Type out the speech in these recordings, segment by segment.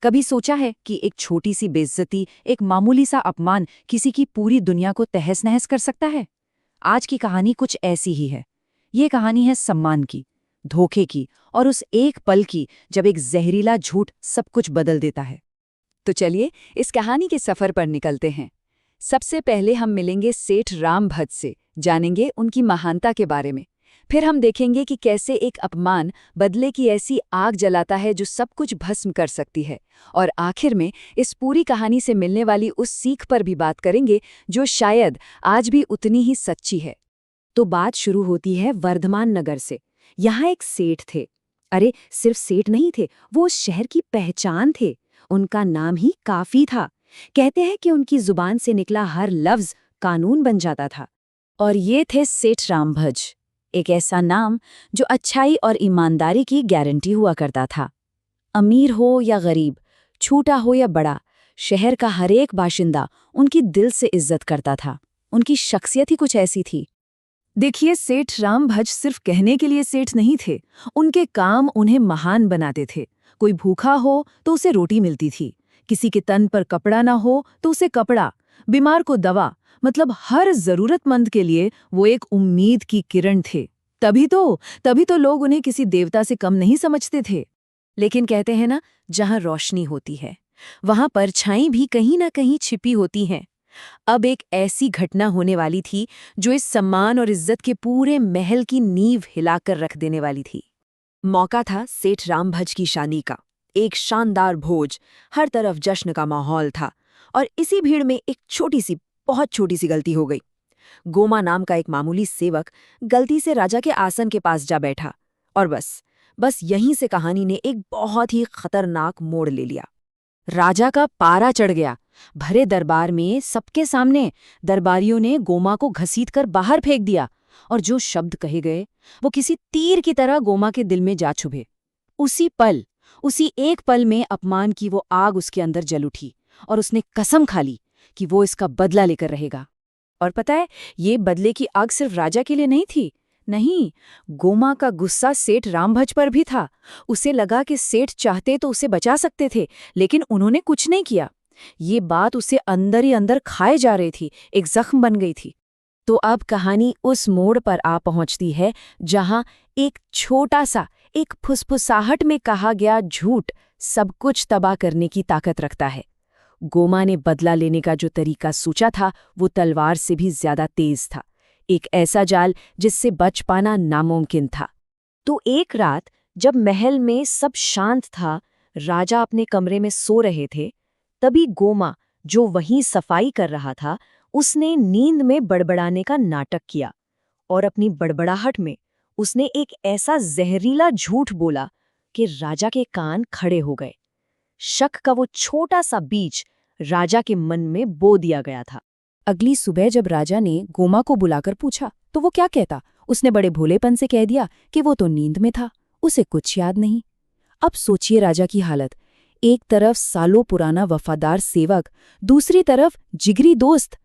कभी सोचा है कि एक छोटी सी बेइज्जती, एक मामूली सा अपमान किसी की पूरी दुनिया को तहस-नहस कर सकता है? आज की कहानी कुछ ऐसी ही है। ये कहानी है सम्मान की, धोखे की और उस एक पल की जब एक जहरीला झूठ सब कुछ बदल देता है। तो चलिए इस कहानी के सफर पर निकलते हैं। सबसे पहले हम मिलेंगे सेठ रामभज से, जानेंगे उनकी महानता के बारे में। फिर हम देखेंगे कि कैसे एक अपमान बदले की ऐसी आग जलाता है जो सब कुछ भस्म कर सकती है। और आखिर में इस पूरी कहानी से मिलने वाली उस सीख पर भी बात करेंगे जो शायद आज भी उतनी ही सच्ची है। तो बात शुरू होती है वर्धमान नगर से। यहाँ एक सेठ थे। अरे सिर्फ सेठ नहीं थे, वो उस शहर की पहचान थे। उनका नाम ही काफी था। कहते हैं कि उनकी जुबान से निकला हर लफ्ज कानून बन जाता था। और ये थे सेठ रामभज, एक ऐसा नाम जो अच्छाई और ईमानदारी की गारंटी हुआ करता था। अमीर हो या गरीब, छोटा हो या बड़ा, शहर का हर एक बाशिंदा उनकी दिल से इज्जत करता था। उनकी शख्सियत ही कुछ ऐसी थी। देखिए, सेठ रामभज सिर्फ कहने के लिए सेठ नहीं थे, उनके काम उन्हें महान बनाते थे। कोई भूखा हो तो उसे रोटी मिलती थी, किसी के तन पर कपड़ा ना हो तो उसे कपड़ा, बीमार को दवा, मतलब हर जरूरतमंद के लिए वो एक उम्मीद की किरण थे। तभी तो लोग उन्हें किसी देवता से कम नहीं समझते थे। लेकिन कहते हैं ना, जहां रोशनी होती है वहां परछाई भी कहीं ना कहीं छिपी होती हैं। अब एक ऐसी घटना होने वाली थी जो इस सम्मान और इज्जत के पूरे महल की नींव हिलाकर रख देने वाली थी। मौका था सेठ रामभज की शादी का। एक शानदार भोज, हर तरफ जश्न का माहौल था। और इसी भीड़ में एक बहुत छोटी सी गलती हो गई। गोमा नाम का एक मामूली सेवक गलती से राजा के आसन के पास जा बैठा। और बस यहीं से कहानी ने एक बहुत ही खतरनाक मोड़ ले लिया। राजा का पारा चढ़ गया। भरे दरबार में सबके सामने दरबारियों ने गोमा को घसीटकर बाहर फेंक दिया। और जो शब्द कहे गए वो किसी तीर की तरह गोमा के दिल में जा चुभे। उसी एक पल में अपमान की वो आग उसके अंदर जल उठी और उसने कसम खा ली कि वो इसका बदला लेकर रहेगा। और पता है, ये बदले की आग सिर्फ राजा के लिए नहीं थी। नहीं, गोमा का गुस्सा सेठ रामभज पर भी था। उसे लगा कि सेठ चाहते तो उसे बचा सकते थे, लेकिन उन्होंने कुछ नहीं किया। ये बात उसे अंदर ही अंदर खाए जा रही थी, एक जख्म बन गई थी। तो अब कहानी उस मोड़ पर आ पहुंचती है जहां एक छोटा सा, एक फुसफुसाहट में कहा गया झूठ सब कुछ तबाह करने की ताकत रखता है। गोमा ने बदला लेने का जो तरीका सोचा था वो तलवार से भी ज्यादा तेज था। एक ऐसा जाल जिससे बच पाना नामुमकिन था। तो एक रात जब महल में सब शांत था, राजा अपने कमरे में सो रहे थे, तभी गोमा, जो वहीं सफाई कर रहा था, उसने नींद में बड़बड़ाने का नाटक किया। और अपनी बड़बड़ाहट में उसने एक ऐसा जहरीला झूठ बोला कि राजा के कान खड़े हो गए। शक का वो छोटा सा बीज राजा के मन में बो दिया गया था। अगली सुबह जब राजा ने गोमा को बुलाकर पूछा तो वो क्या कहता? उसने बड़े भोलेपन से कह दिया कि वो तो नींद में था, उसे कुछ याद नहीं। अब सोचिए राजा की हालत। एक तरफ सालों पुराना वफादार सेवक, दूसरी तरफ जिगरी दोस्त।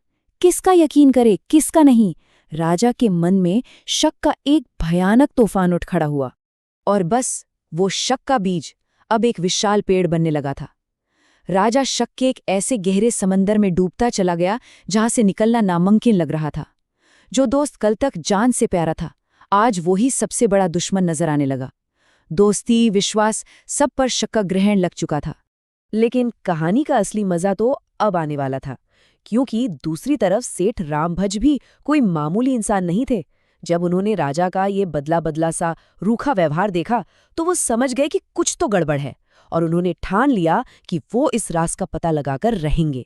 किसका यकीन करे, किसका नहीं? राजा के मन में शक का एक भयानक तूफान उठ खड़ा हुआ। और बस वो शक का बीज अब एक विशाल पेड़ बनने लगा था। राजा शक के एक ऐसे गहरे समंदर में डूबता चला गया जहां से निकलना नामुमकिन लग रहा था। जो दोस्त कल तक जान से प्यारा था, आज वो ही सबसे बड़ा दुश्मन नजर आने लगा। दोस्ती, विश्वास, सब पर शक का ग्रहण लग चुका था। लेकिन कहानी का असली मजा तो अब आने वाला था, क्योंकि दूसरी तरफ सेठ रामभज भी कोई मामूली इंसान नहीं थे। जब उन्होंने राजा का ये बदला सा रूखा व्यवहार देखा तो वो समझ गए कि कुछ तो गड़बड़ है, और उन्होंने ठान लिया कि वो इस राज का पता लगाकर रहेंगे।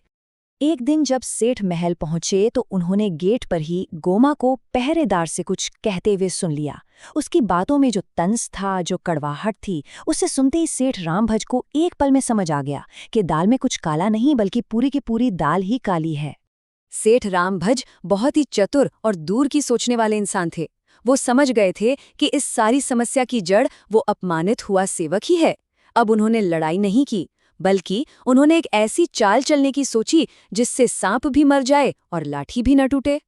एक दिन जब सेठ महल पहुंचे तो उन्होंने गेट पर ही गोमा को पहरेदार से कुछ कहते हुए सुन लिया। उसकी बातों में जो तंज था, जो कड़वाहट थी, उसे सुनते ही सेठ रामभज को एक पल में समझ आ गया कि दाल में कुछ काला नहीं बल्कि पूरी की पूरी दाल ही काली है। सेठ रामभज बहुत ही चतुर और दूर की सोचने वाले इंसान थे। वो समझ गए थे कि इस सारी समस्या की जड़ वो अपमानित हुआ सेवक ही है। अब उन्होंने लड़ाई नहीं की, बल्कि उन्होंने एक ऐसी चाल चलने की सोची जिससे सांप भी मर जाए और लाठी भी न टूटे।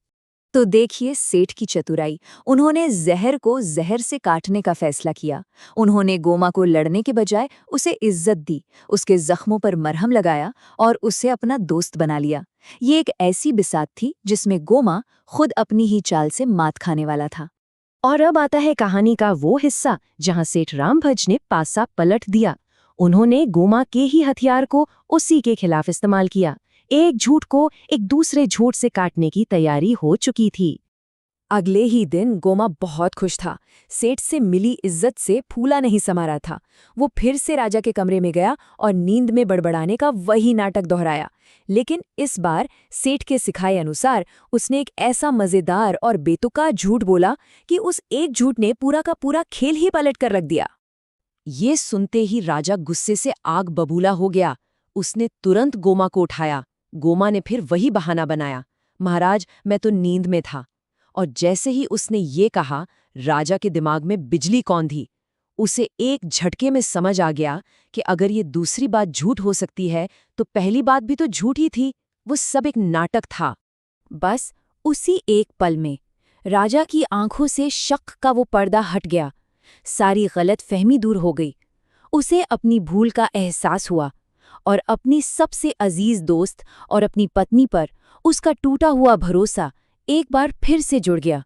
तो देखिए सेठ की चतुराई। उन्होंने जहर को जहर से काटने का फैसला किया। उन्होंने गोमा को लड़ने के बजाय उसे इज्जत दी, उसके जख्मों पर मरहम लगाया और उसे अपना दोस्त बना लिया। ये एक ऐसी बिसात थी जिसमें गोमा खुद अपनी ही चाल से मात खाने वाला था। और अब आता है कहानी का वो हिस्सा जहां सेठ रामभज ने पासा पलट दिया। उन्होंने गोमा के ही हथियार को उसी के खिलाफ इस्तेमाल किया। एक झूठ को एक दूसरे झूठ से काटने की तैयारी हो चुकी थी। अगले ही दिन गोमा बहुत खुश था। सेठ से मिली इज्जत से फूला नहीं समा रहा था। वो फिर से राजा के कमरे में गया और नींद में बड़बड़ाने का वही नाटक दोहराया। लेकिन इस बार सेठ के सिखाए अनुसार उसने एक ऐसा मजेदार और बेतुका झूठ बोला कि उस एक झूठ ने पूरा का पूरा खेल ही पलट कर रख दिया। ये सुनते ही राजा गुस्से से आग बबूला हो गया। उसने तुरंत गोमा को उठाया। गोमा ने फिर वही बहाना बनाया, महाराज मैं तो नींद में था। और जैसे ही उसने ये कहा, राजा के दिमाग में बिजली कौंधी। उसे एक झटके में समझ आ गया कि अगर ये दूसरी बात झूठ हो सकती है तो पहली बात भी तो झूठ ही थी। वो सब एक नाटक था। बस उसी एक पल में राजा की आंखों से शक का वो पर्दा हट गया। सारी गलत फहमी दूर हो गई। उसे अपनी भूल का एहसास हुआ और अपनी सबसे अजीज दोस्त और अपनी पत्नी पर उसका टूटा हुआ भरोसा एक बार फिर से जुड़ गया।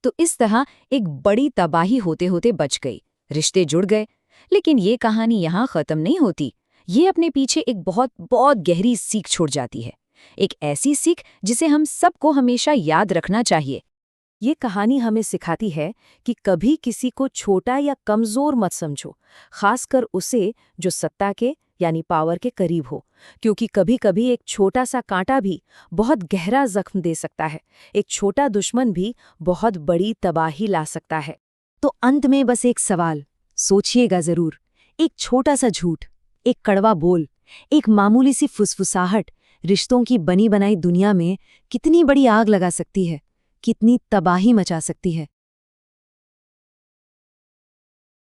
तो इस तरह एक बड़ी तबाही होते होते बच गई। रिश्ते जुड़ गए। लेकिन ये कहानी यहाँ खत्म नहीं होती। ये अपने पीछे एक बहुत बहुत गहरी सीख छोड़ जाती है। एक ऐसी सीख जिसे हम सबको हमेशा याद रखना चाहिए। ये कहानी हमें सिखाती है कि कभी किसी को छोटा या कमज़ोर मत समझो, खासकर उसे जो सत्ता के यानी पावर के करीब हो, क्योंकि कभी-कभी एक छोटा सा कांटा भी बहुत गहरा जख्म दे सकता है। एक छोटा दुश्मन भी बहुत बड़ी तबाही ला सकता है। तो अंत में बस एक सवाल, सोचिएगा ज़रूर। एक छोटा सा झूठ, एक कड़वा बोल, एक मामूली सी फुसफुसाहट रिश्तों की बनी बनाई दुनिया में कितनी बड़ी आग लगा सकती है, कितनी तबाही मचा सकती है।